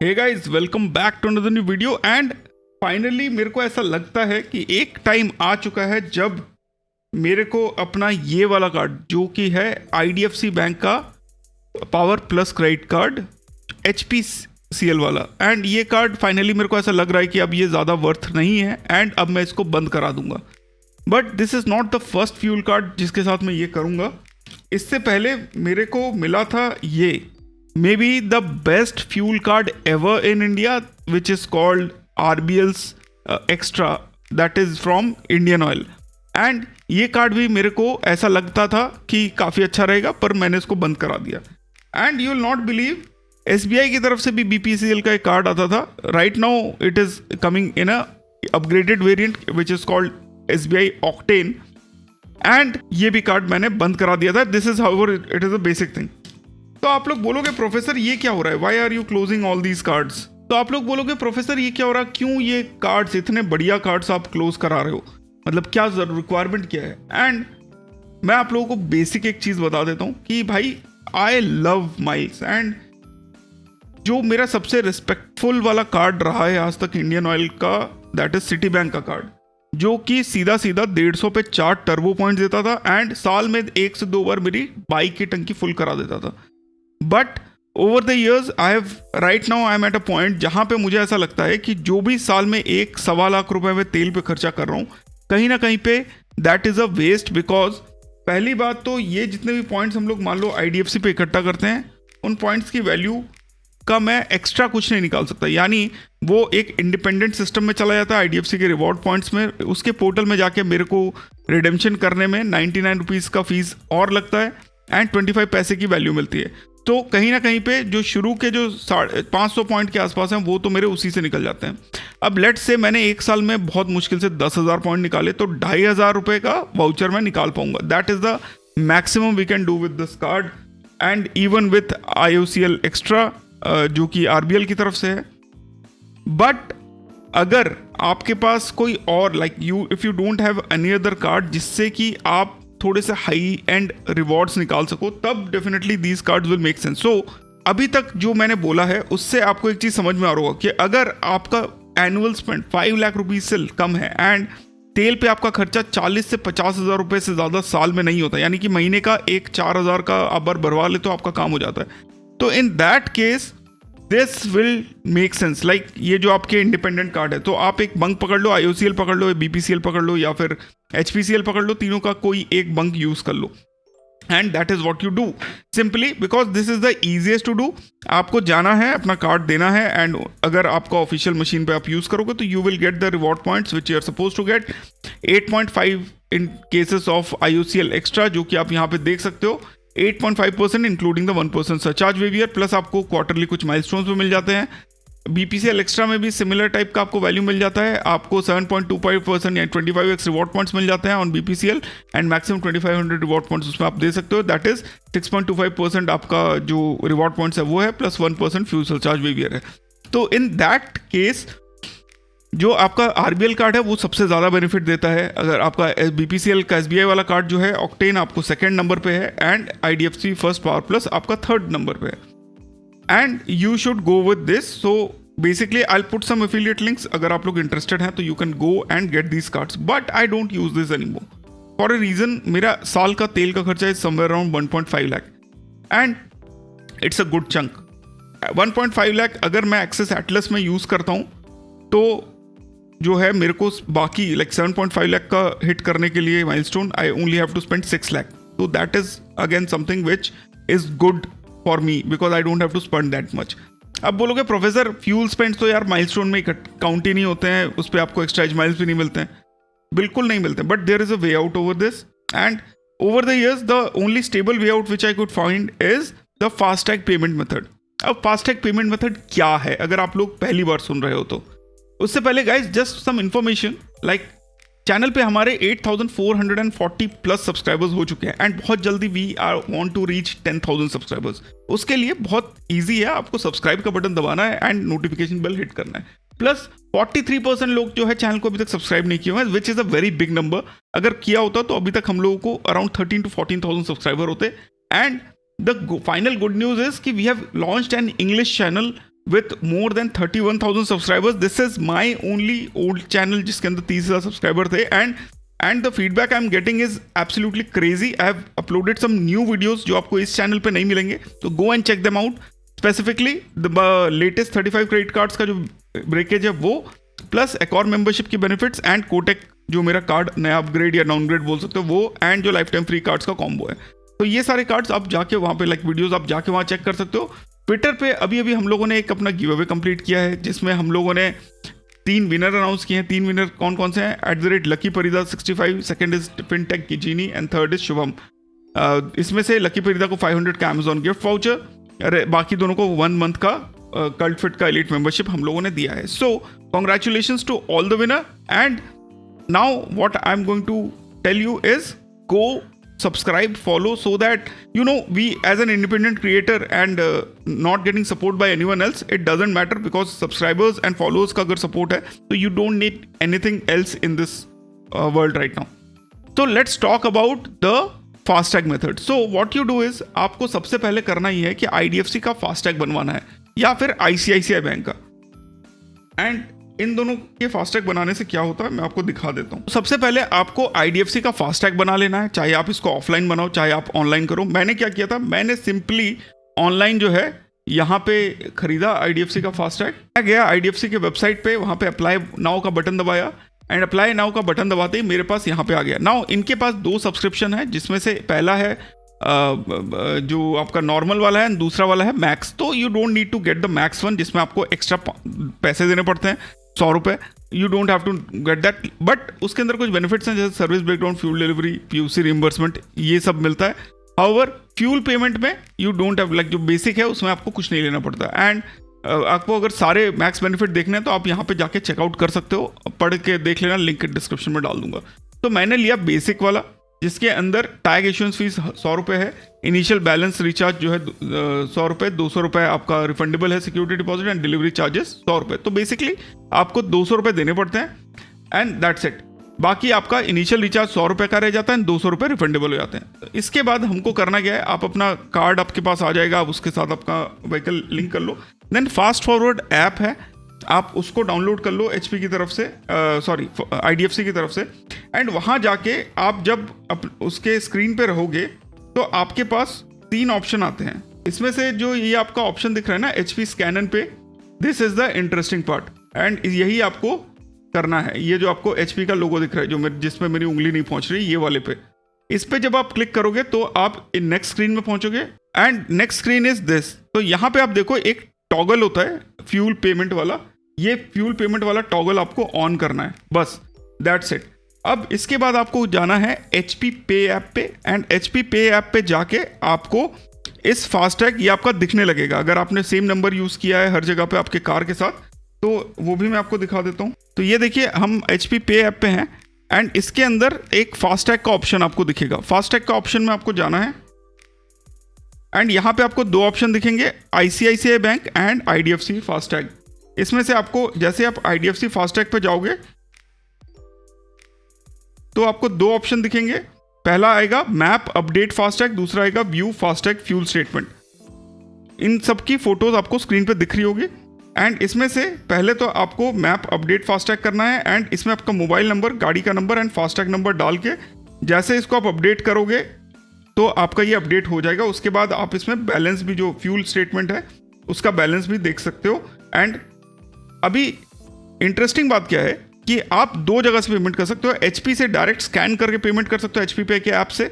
Hey guys, welcome back to another new video. And finally मेरे को ऐसा लगता है कि एक टाइम आ चुका है जब मेरे को अपना ये वाला कार्ड जो कि है IDFC बैंक का power plus credit card HPCL वाला, एंड ये कार्ड फाइनली मेरे को ऐसा लग रहा है कि अब ये ज़्यादा वर्थ नहीं है एंड अब मैं इसको बंद करा दूंगा। But this is not the first fuel card जिसके साथ मैं ये करूँगा। इससे पहले मेरे को मिला था ये maybe the best fuel card ever in India, which is called RBL's Extra, that is from Indian Oil. And ये कार्ड भी मेरे को ऐसा लगता था कि काफ़ी अच्छा रहेगा, पर मैंने इसको बंद करा दिया। And you will not believe, SBI की तरफ से भी BPCL का एक कार्ड आता था। Right now it is coming in a upgraded variant which is called SBI Octane, and ये भी कार्ड मैंने बंद करा दिया था। This is however it is a basic thing. तो आप लोग बोलोगे प्रोफेसर ये क्या हो रहा है, why are you closing all these cards. तो आप लोग बोलोगे प्रोफेसर ये क्या हो रहा है, क्यों ये कार्ड्स, इतने बढ़िया कार्ड्स आप क्लोज करा रहे हो, मतलब क्या रिक्वायरमेंट क्या है। एंड मैं आप लोगों को बेसिक एक चीज़ बता देता हूँ कि भाई आई लव माइल्स, एंड जो मेरा सबसे रिस्पेक्टफुल वाला कार्ड रहा है आज तक इंडियन ऑयल का, दैट इज सिटी बैंक का कार्ड, जो कि सीधा सीधा 150 पे 4 टर्बो पॉइंट्स देता था एंड साल में 1 से 2 बार मेरी बाइक की टंकी फुल करा देता था। But over the years right now I am at a point जहाँ पे मुझे ऐसा लगता है कि जो भी साल में 1-1.25 लाख रुपए में तेल पे खर्चा कर रहा हूँ, कहीं ना कहीं पे that is a waste. Because पहली बात तो ये जितने भी पॉइंट्स हम लोग मान लो IDFC पे इकट्ठा करते हैं, उन पॉइंट्स की वैल्यू का मैं एक्स्ट्रा कुछ नहीं निकाल सकता। यानी वो एक इंडिपेंडेंट सिस्टम में चला जाता है IDFC के रिवॉर्ड पॉइंट्स में, उसके पोर्टल में जाके मेरे को रिडेम्पशन करने में 99 रुपीज़ का फीस और लगता है एंड 25 पैसे की वैल्यू मिलती है। तो कहीं ना कहीं पे जो शुरू के जो 500 पॉइंट के आसपास हैं वो तो मेरे उसी से निकल जाते हैं। अब लेट्स से मैंने एक साल में बहुत मुश्किल से 10,000 पॉइंट निकाले, तो 2,500 रुपये का वाउचर मैं निकाल पाऊंगा। That is the maximum we can do with this card, and even with IOCL extra जो कि RBL की तरफ से है। बट अगर आपके पास कोई और like you if you don't have any other card जिससे कि आप थोड़े से हाई एंड रिवॉर्ड्स निकाल सको, तब definitely these cards will make sense. So अभी तक जो मैंने बोला है उससे आपको एक चीज़ समझ में आ रहा होगा कि अगर आपका एनुअल स्पेंड 5 लाख रुपीज़ से कम है एंड तेल पे आपका खर्चा 40 से 50,000 रुपये से ज़्यादा साल में नहीं होता, यानी कि महीने का 4,000 का आप बार भरवा ले तो आपका काम हो जाता है, तो in that case this will make sense. Like ये जो आपके इंडिपेंडेंट कार्ड है, तो आप एक बंक पकड़ लो, IOCL पकड़ लो, BPCL पकड़ लो या फिर HPCL पकड़ लो, तीनों का कोई एक बंक यूज़ कर लो, and that is what you do simply because this is the easiest to do. आपको जाना है, अपना कार्ड देना है, एंड अगर आपका ऑफिशियल मशीन पे आप यूज़ करोगे तो you will get the reward points which you are suppose to get 8.5 in cases of IOCL extra, जो कि आप यहाँ पे देख सकते हो 8.5% including the 1% surcharge waiver, plus आपको क्वार्टरली कुछ माइलस्टोन्स भी मिल जाते हैं। BPCL एक्स्ट्रा में भी सिमिलर टाइप का आपको वैल्यू मिल जाता है, आपको 7.25% या 25x रिवॉर्ड पॉइंट्स मिल जाते हैं on BPCL and maximum 2500 reward points उसमें आप दे सकते हो। दैट इज 6.25% आपका जो रिवॉर्ड पॉइंट्स है वो है, प्लस 1% फ्यूल सरचार्ज वेवियर है। तो इन दैट केस जो आपका RBL कार्ड है वो सबसे ज़्यादा बेनिफिट देता है। अगर आपका BPCL का SBI वाला कार्ड जो है ऑक्टेन आपको 2nd नंबर पे है and IDFC first power plus आपका 3rd नंबर पे है, and you should go with this. So basically I put some affiliate links, अगर आप लोग इंटरेस्टेड हैं तो you can go and get these cards, but I don't use this anymore for a reason. मेरा साल का तेल का खर्चा is somewhere around 1.5 lakh and it's a good chunk. 1.5 lakh अगर मैं एक्सेस एटलस में यूज़ करता हूँ तो जो है मेरे को बाकी लाइक 7.5 लाख का हिट करने के लिए milestone I only have to spend 6 lakh. तो that is again something which is good for me because I don't have to spend that much. अब बोलोगे प्रोफेसर फ्यूल स्पेंड तो यार माइलस्टोन में काउंट ही नहीं होते हैं, उस पर आपको एक्स्ट्रा एज माइल्स भी नहीं मिलते हैं। बिल्कुल नहीं मिलते, but there is a way out over this, and over the years the only stable way out which I could find is the FASTag payment method. अब फास्टैग पेमेंट मेथड क्या है, अगर आप लोग पहली बार सुन रहे हो तो उससे पहले guys just some information, like channel पे हमारे 8,440 प्लस सब्सक्राइबर्स हो चुके हैं एंड बहुत जल्दी we are want to reach 10,000 subscribers. उसके लिए बहुत इजी है, आपको सब्सक्राइब का बटन दबाना है एंड नोटिफिकेशन बेल हिट करना है। प्लस 43% लोग जो है चैनल को अभी तक सब्सक्राइब नहीं किए हुए हैं, which is a very big number. अगर किया होता तो अभी तक हम लोगों को अराउंड 13 to 14,000 सब्सक्राइबर होते। And the final good news is कि we have launched an English channel with more than 31,000 subscribers. This is my only old channel जिसके अंदर 30,000 सब्सक्राइबर थे, and the feedback I'm getting is absolutely crazy. I have uploaded some new videos जो आपको इस channel पे नहीं मिलेंगे, तो go and check them out. Specifically the latest 35 credit cards का जो ब्रेकेज है वो, प्लस एक और membership key benefits and Kotak जो मेरा कार्ड नया अपग्रेड या डाउनग्रेड बोल सकते हो वो, एंड जो लाइफ टाइम फ्री कार्ड्स का कॉम्बो है। तो ये सारे कार्ड्स आप जाके वहाँ पे वीडियोस आप जाके वहाँ चेक कर सकते हो। ट्विटर पे अभी अभी हम लोगों ने एक अपना गिव अवे कंप्लीट किया है जिसमें हम लोगों ने 3 विनर अनाउंस किए हैं। 3 विनर कौन कौन से हैं? @Lucky Parida 65, second is fintech की जीनी एंड थर्ड इज शुभम। इसमें से लकी परिदा को 500 का अमेजॉन गिफ्ट वाउचर, अरे बाकी दोनों को 1 मंथ का कल्ट फिट का एलिट मेंबरशिप हम लोगों ने दिया है। So congratulations to all the winner, and now what I am going to tell you is go subscribe, follow, so that you know we as an independent creator and not getting support by anyone else, it doesn't matter because subscribers and followers का अगर support है तो you don't need anything else in this world right now. So let's talk about the FASTag method. So what you do is, आपको सबसे पहले करना ही है कि IDFC का फास्टैग बनवाना है या फिर ICICI बैंक का। एंड इन दोनों के फास्टैग बनाने से क्या होता है मैं आपको दिखा देता हूँ। सबसे पहले आपको IDFC का फास्टैग बना लेना है, चाहे आप इसको ऑफलाइन बनाओ चाहे आप ऑनलाइन करो। मैंने क्या किया था, मैंने सिंपली ऑनलाइन जो है यहाँ पे खरीदा IDFC का फास्टैग। मैं गया IDFC के वेबसाइट पे, वहाँ पे अप्लाई नाउ का बटन दबाया एंड अप्लाई नाउ का बटन दबाते ही मेरे पास यहाँ पे आ गया। नाउ इनके पास 2 सब्सक्रिप्शन है, जिसमें से पहला है जो आपका नॉर्मल वाला है, दूसरा वाला है मैक्स। तो you don't need to get the max one जिसमें आपको एक्स्ट्रा पैसे देने पड़ते हैं 100 रुपये। You don't have to get that, but उसके अंदर कुछ बेनिफिट्स हैं जैसे service breakdown, fuel delivery, PUC reimbursement, ये सब मिलता है। हाउएवर फ्यूल पेमेंट में यू डोंट हैव, लाइक जो बेसिक है उसमें आपको कुछ नहीं लेना पड़ता। एंड आपको अगर सारे मैक्स बेनिफिट देखने हैं तो आप यहाँ पे जाके चेकआउट कर सकते हो, पढ़ के देख लेना, लिंक डिस्क्रिप्शन में डाल दूंगा। तो मैंने लिया बेसिक वाला जिसके अंदर टैग इशुएंस फीस 100 रुपये है, इनिशियल बैलेंस रिचार्ज जो है 100 रुपये, 200 रुपये आपका रिफंडेबल है security deposit, and delivery charges 100 रुपये। तो बेसिकली आपको 200 रुपये देने पड़ते हैं एंड दैट्स इट। बाकी आपका इनिशियल रिचार्ज 100 रुपये का रह जाता है, 200 रुपये रिफंडेबल हो जाते हैं। इसके बाद हमको करना क्या है, आप अपना कार्ड आपके पास आ जाएगा, आप उसके साथ आपका व्हीकल लिंक कर लो। देन फास्ट फॉरवर्ड ऐप है, आप उसको डाउनलोड कर लो HP की तरफ से, सॉरी IDFC की तरफ से। एंड वहाँ जाके आप जब उसके स्क्रीन पे रहोगे तो आपके पास 3 ऑप्शन आते हैं। इसमें से जो ये आपका ऑप्शन दिख रहा है ना HP स्कैन एंड पे, this is the interesting part and यही आपको करना है। ये जो आपको HP का लोगो दिख रहा है जो जिसमें मेरी उंगली नहीं पहुंच रही, ये वाले पे, इस पे जब आप क्लिक करोगे तो आप नेक्स्ट स्क्रीन में पहुंचोगे। And next screen is this. तो यहाँ पे आप देखो एक टॉगल होता है फ्यूल पेमेंट वाला, ये फ्यूल पेमेंट वाला टॉगल आपको ऑन करना है, बस दैट्स इट। अब इसके बाद आपको जाना है HP पे ऐप पे, एंड HP पे ऐप पे जाके आपको इस फास्टैग ये आपका दिखने लगेगा। अगर आपने सेम नंबर यूज़ किया है हर जगह पे आपके कार के साथ तो वो भी मैं आपको दिखा देता हूँ। तो ये देखिए हम HP पे ऐप पे हैं एंड इसके अंदर एक फास्टैग का ऑप्शन आपको दिखेगा। फास्टैग का ऑप्शन में आपको जाना है एंड यहाँ पे आपको 2 ऑप्शन दिखेंगे, ICICI bank and IDFC FASTag. इसमें से आपको जैसे आप IDFC फास्टैग पे जाओगे तो आपको 2 ऑप्शन दिखेंगे। पहला आएगा मैप अपडेट फास्टैग, दूसरा आएगा व्यू फास्टैग फ्यूल स्टेटमेंट। इन सब की फोटोज आपको स्क्रीन पे दिख रही होगी। एंड इसमें से पहले तो आपको मैप अपडेट फास्टैग करना है एंड इसमें आपका मोबाइल नंबर, गाड़ी का नंबर एंड फास्टैग नंबर डाल के जैसे इसको आप अपडेट करोगे तो आपका ये अपडेट हो जाएगा। उसके बाद आप इसमें बैलेंस भी, जो फ्यूल स्टेटमेंट है उसका बैलेंस भी देख सकते हो। एंड अभी इंटरेस्टिंग बात क्या है कि आप 2 जगह से पेमेंट कर सकते हो। HP से डायरेक्ट स्कैन करके पेमेंट कर सकते हो HP पे के ऐप से,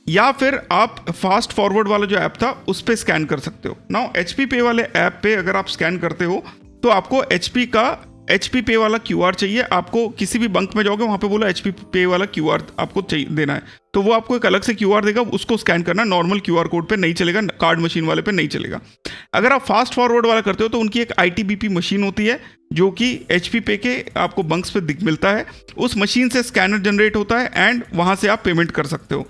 या फिर आप फास्ट फॉरवर्ड वाला जो ऐप था उस पर स्कैन कर सकते हो। नाउ HP पे वाले ऐप पे अगर आप स्कैन करते हो तो आपको HP पे वाला QR चाहिए। आपको किसी भी बंक में जाओगे वहाँ पे बोला HP पे वाला QR आपको चाहिए देना है, तो वो आपको एक अलग से QR देगा, उसको स्कैन करना। नॉर्मल QR कोड पे नहीं चलेगा, कार्ड मशीन वाले पे नहीं चलेगा। अगर आप फास्ट फॉरवर्ड वाला करते हो तो उनकी एक ITBP मशीन होती है जो कि HP पे के आपको बंक्स पे मिलता है, उस मशीन से स्कैनर जनरेट होता है एंड वहाँ से आप पेमेंट कर सकते हो।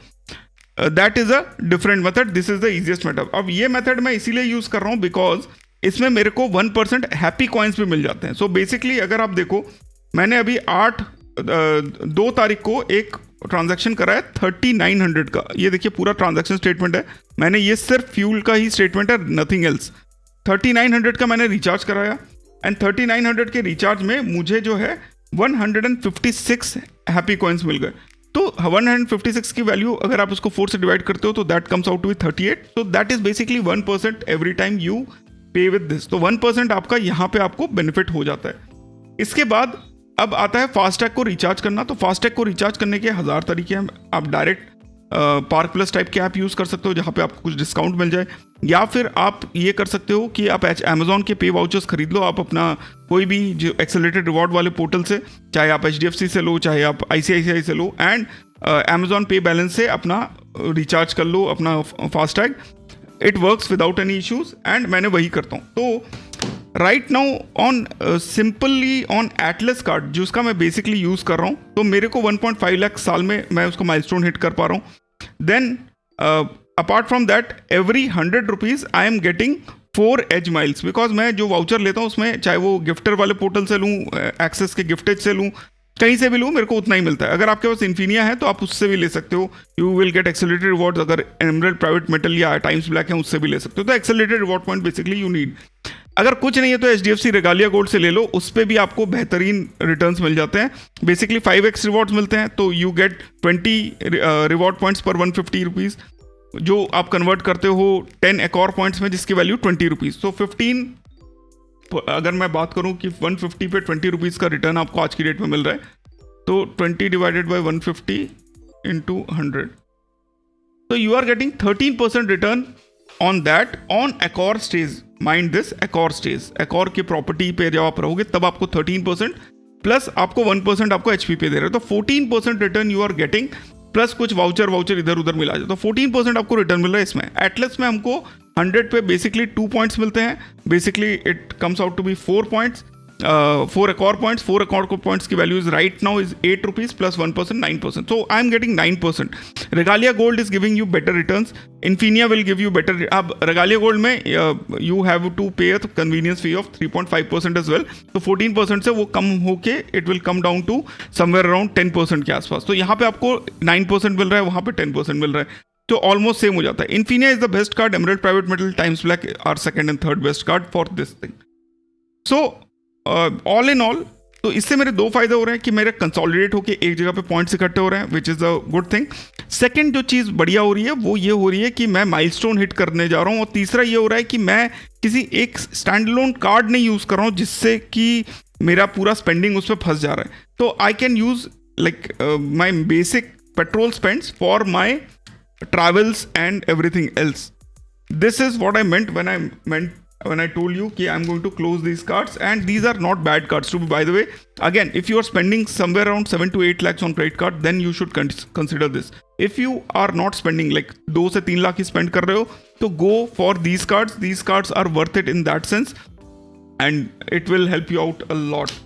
That is a different method, this is the easiest method. अब ये मेथड मैं इसीलिए यूज़ कर रहा हूँ बिकॉज इसमें मेरे को 1% हैप्पी कॉइन्स भी मिल जाते हैं। सो बेसिकली अगर आप देखो, मैंने अभी 2 तारीख को एक ट्रांजैक्शन करा है 3900 का। ये देखिए पूरा ट्रांजैक्शन स्टेटमेंट है, मैंने ये सिर्फ फ्यूल का ही स्टेटमेंट है, नथिंग एल्स। 3900 का मैंने रिचार्ज कराया एंड 3900 के रिचार्ज में मुझे जो है 156 हैप्पी कॉइन्स मिल गए। तो 156 की वैल्यू अगर आप उसको 4 से डिवाइड करते हो तो that comes out to be 38। So that is basically 1% every time you pay with this. तो 1% आपका यहाँ पे आपको बेनिफिट हो जाता है। इसके बाद अब आता है फास्टैग को रिचार्ज करना। तो फास्टैग को रिचार्ज करने के 1000 तरीके हैं। आप डायरेक्ट पार्क प्लस टाइप के ऐप यूज़ कर सकते हो जहाँ पे आपको कुछ डिस्काउंट मिल जाए, या फिर आप ये कर सकते हो कि आप अमेजॉन के पे वाउचर्स खरीद लो। आप अपना कोई भी जो एक्सेलरेटेड रिवॉर्ड वाले पोर्टल से, चाहे आप HDFC से लो, चाहे आप ICICI से लो, एंड अमेजॉन पे बैलेंस से अपना रिचार्ज कर लो अपना FASTag. It works without any issues and मैंने वही करता हूँ। तो right now on simply on Atlas card जिसका मैं बेसिकली यूज़ कर रहा हूँ, तो मेरे को 1.5 लाख साल में मैं उसका माइलस्टोन हिट कर पा रहा हूँ। Then apart from that every 100 rupees I am getting 4 edge miles, because मैं जो वाउचर लेता हूँ उसमें चाहे वो गिफ्टर वाले पोर्टल से लूँ, एक्सेस के गिफ्टेज से लूँ, कहीं से भी लूँ, मेरे को उतना ही मिलता है। अगर आपके पास इन्फिनिया है तो आप उससे भी ले सकते हो, you will gate accelerated rewards. अगर एमरल्ड प्राइवेट मेटल या टाइम्स ब्लैक है उससे भी ले सकते हो। तो accelerated reward point basically you need. अगर कुछ नहीं है तो HDFC रेगालिया गोल्ड से ले लो, उस पर भी आपको बेहतरीन रिटर्न्स मिल जाते हैं। बेसिकली 5x रिवॉर्ड्स मिलते हैं, तो यू गेट 20 रिवॉर्ड पॉइंट्स पर 150 रुपीज़, जो आप कन्वर्ट करते हो 10 एकॉर पॉइंट्स में जिसकी वैल्यू 20 रुपीज़। तो 15, अगर मैं बात करूं कि 150 पे 20 रुपीज़ का रिटर्न आपको आज की डेट में मिल रहा है, तो 20 डिवाइडेड बाई 150 इंटू 100, तो you are getting 13% return on that on Accor stage. Mind this, Accor stage, Accor की प्रॉपर्टी पे जब आप रहोगे तब आपको 13% प्लस आपको 1% आपको HP पे दे रहे हो, तो 14% return you are getting, plus कुछ वाउचर इधर उधर मिला जाए तो 14% आपको रिटर्न मिल रहा है इसमें। एटलस में हमको 100 पे बेसिकली 2 पॉइंट्स मिलते हैं। Basically it comes out to be 4 points, 4 Accor points. 4 Accor points की value is right now is 8 rupees plus 1% 9%। So I am getting 9%। Regalia Gold is giving you better returns, Infinia will give you better. अब Regalia Gold में you have to pay a convenience fee of 3.5% as well. तो 14% से वो कम होके it will come down to somewhere around 10% के आसपास। तो यहाँ पे आपको 9% मिल रहा है, वहाँ पे 10% मिल रहा है, तो ऑलमोस्ट सेम हो जाता है। Infinia is the best card, Emerald Private Metal, Times Black are second and third best card for this thing. So all in all, तो इससे मेरे 2 फायदे हो रहे हैं कि मेरे कंसोलिडेट होके एक जगह पे पॉइंट्स इकट्ठे हो रहे हैं, which is a good thing. Second जो चीज़ बढ़िया हो रही है वो ये हो रही है कि मैं माइलस्टोन हिट करने जा रहा हूँ। और तीसरा ये हो रहा है कि मैं किसी एक स्टैंड अलोन कार्ड नहीं यूज़ कर रहा हूँ जिससे कि मेरा पूरा स्पेंडिंग उस पर फंस जा रहा है। तो I can use like my basic petrol spends for my travels and everything else. This is what I meant when I told you कि I'm going to close these cards, and these are not bad cards to be, by the way. Again, if you are spending somewhere around 7 to 8 lakhs on credit card, then you should consider this. If you are not spending like 2 से 3 लाख ही spend कर रहे हो, तो go for these cards. These cards are worth it in that sense, and it will help you out a lot.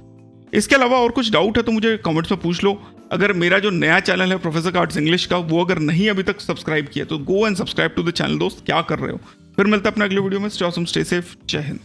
इसके अलावा और कुछ doubt है तो मुझे कमेंट्स में पूछ लो। अगर मेरा जो नया चैनल है प्रोफेसर कार्ड्स इंग्लिश का, वो अगर नहीं अभी तक सब्सक्राइब किया तो go and subscribe to the channel. दोस्त क्या कर रहे हो? फिर मिलते हैं अपने अगले वीडियो में। स्टे ऑसम, स्टे सेफ, जय हिंद।